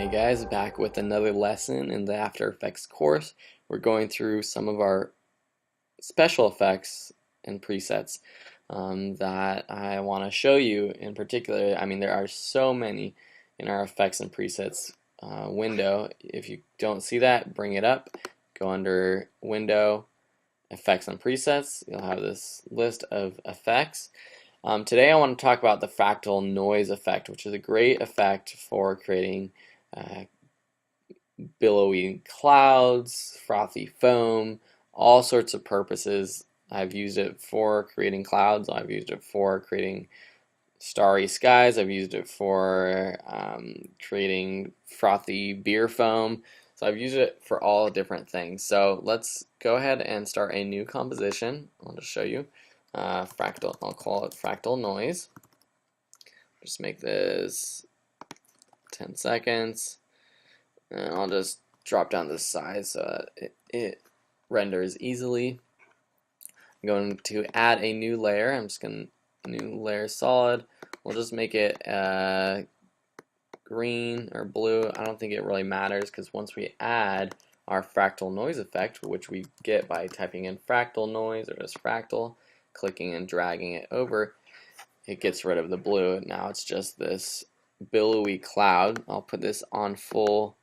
Hey guys, back with another lesson in the After Effects course. We're going through some of our special effects and presets that I want to show you in particular. I mean, there are so many in our effects and presets window. If you don't see that, bring it up. Go under Window, Effects and Presets. You'll have this list of effects. Today I want to talk about the fractal noise effect, which is a great effect for creating billowy clouds, frothy foam, all sorts of purposes. I've used it for creating clouds, I've used it for creating starry skies, I've used it for creating frothy beer foam. So I've used it for all different things. So let's go ahead and start a new composition. I'll just show you. Fractal, I'll call it fractal noise. Just make this 10 seconds. And I'll just drop down the size so that it renders easily. I'm going to add a new layer. I'm just going to new layer solid. We'll just make it green or blue. I don't think it really matters because once we add our fractal noise effect, which we get by typing in fractal noise or just fractal, clicking and dragging it over, it gets rid of the blue. Now it's just this billowy cloud. I'll put this on full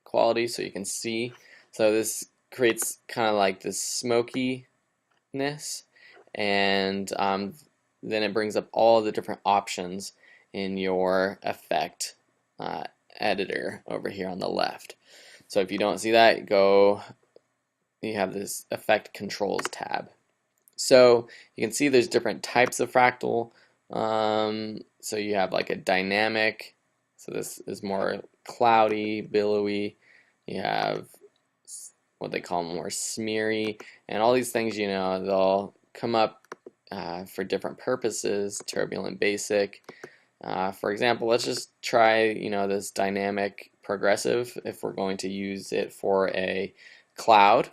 quality so you can see. So this creates kind of like this smokiness, and then it brings up all the different options in your effect editor over here on the left. So if you don't see that, you have this effect controls tab. So you can see there's different types of fractal. So you have like a dynamic, so this is more cloudy, billowy. You have what they call more smeary, and all these things, they'll come up for different purposes. Turbulent, basic. For example, let's just try, this dynamic progressive if we're going to use it for a cloud.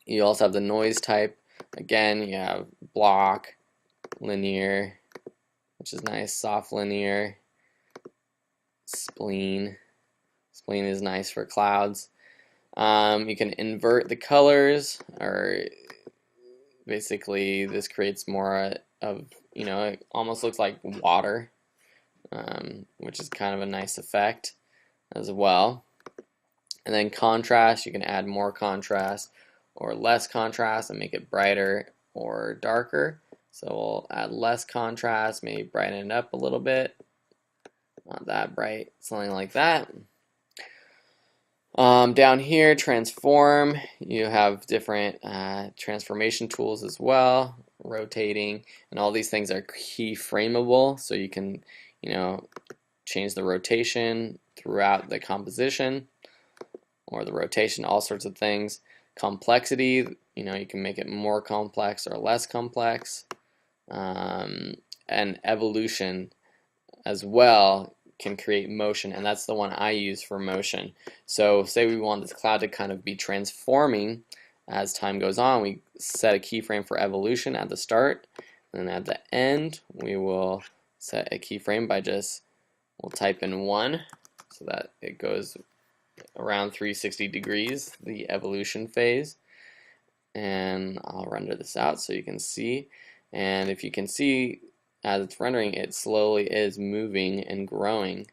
You also have the noise type. Again, you have block, linear, which is nice, soft linear, spleen. Spleen is nice for clouds. You can invert the colors, or basically this creates more of, it almost looks like water, which is kind of a nice effect as well. And then contrast, you can add more contrast or less contrast and make it brighter or darker. So we'll add less contrast, maybe brighten it up a little bit. Not that bright, something like that. Down here, transform, you have different transformation tools as well, rotating, and all these things are keyframeable, so you can, change the rotation throughout the composition, or the rotation, all sorts of things. Complexity, you can make it more complex or less complex, and evolution as well can create motion, and that's the one I use for motion. So say we want this cloud to kind of be transforming as time goes on, we set a keyframe for evolution at the start, and at the end we will set a keyframe by we'll type in 1 so that it goes around 360 degrees, the evolution phase. And I'll render this out so you can see, and if you can see, as it's rendering, it slowly is moving and growing.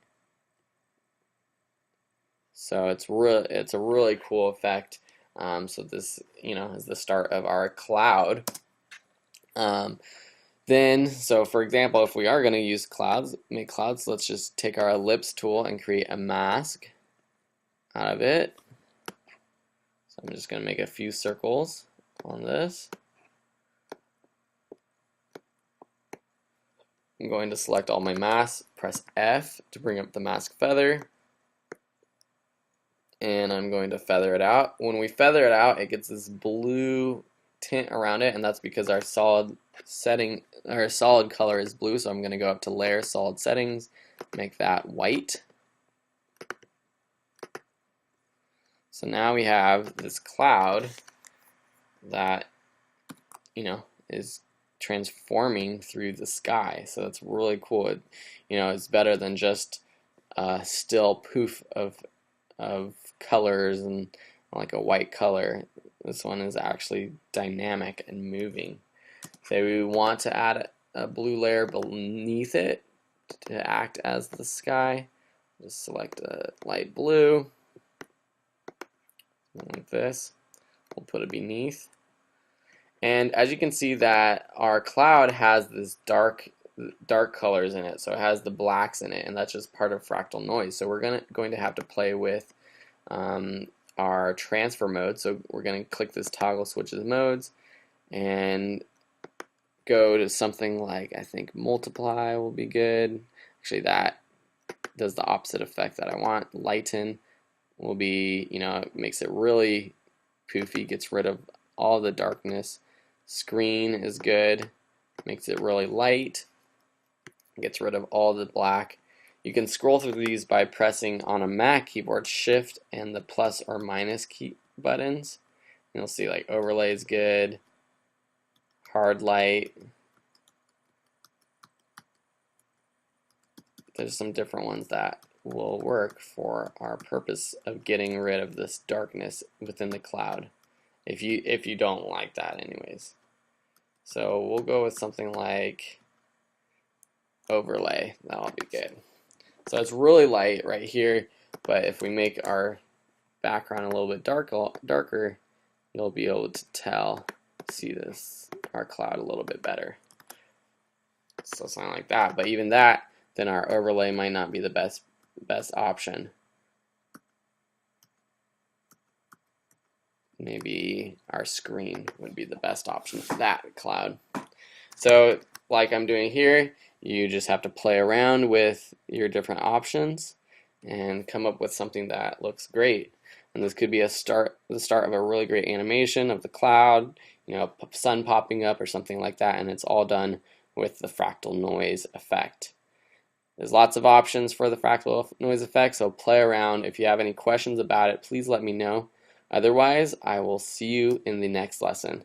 So it's a really cool effect. So this, is the start of our cloud. So for example, if we are going to use make clouds, let's just take our ellipse tool and create a mask out of it. So I'm just going to make a few circles on this. I'm going to select all my masks, press F to bring up the mask feather, and I'm going to feather it out. When we feather it out, it gets this blue tint around it, and that's because our solid color is blue. So I'm going to go up to Layer, Solid Settings, make that white. So now we have this cloud that, is transforming through the sky. So that's really cool. It's better than just still poof of colors and like a white color. This one is actually dynamic and moving. Say we want to add a blue layer beneath it to act as the sky. Just select a light blue, like this. We'll put it beneath. And as you can see that our cloud has this dark colors in it, so it has the blacks in it, and that's just part of fractal noise. So we're going to have to play with our transfer mode. So we're going to click this toggle switches modes and go to something like, I think multiply will be good. Actually, that does the opposite effect that I want. Lighten will be, it makes it really poofy, gets rid of all the darkness. Screen is good, makes it really light, gets rid of all the black. You can scroll through these by pressing on a Mac keyboard Shift and the plus or minus key buttons. And you'll see like overlay is good, hard light. There's some different ones that will work for our purpose of getting rid of this darkness within the cloud. If you don't like that anyways. So we'll go with something like overlay. That'll be good. So it's really light right here, but if we make our background a little bit darker, you'll be able to see our cloud a little bit better. So something like that. But even that, then our overlay might not be the best option. Maybe our screen would be the best option for that cloud. So like I'm doing here, you just have to play around with your different options and come up with something that looks great. And this could be the start of a really great animation of the cloud, sun popping up or something like that, and it's all done with the fractal noise effect. There's lots of options for the fractal noise effect, so play around. If you have any questions about it, please let me know. Otherwise, I will see you in the next lesson.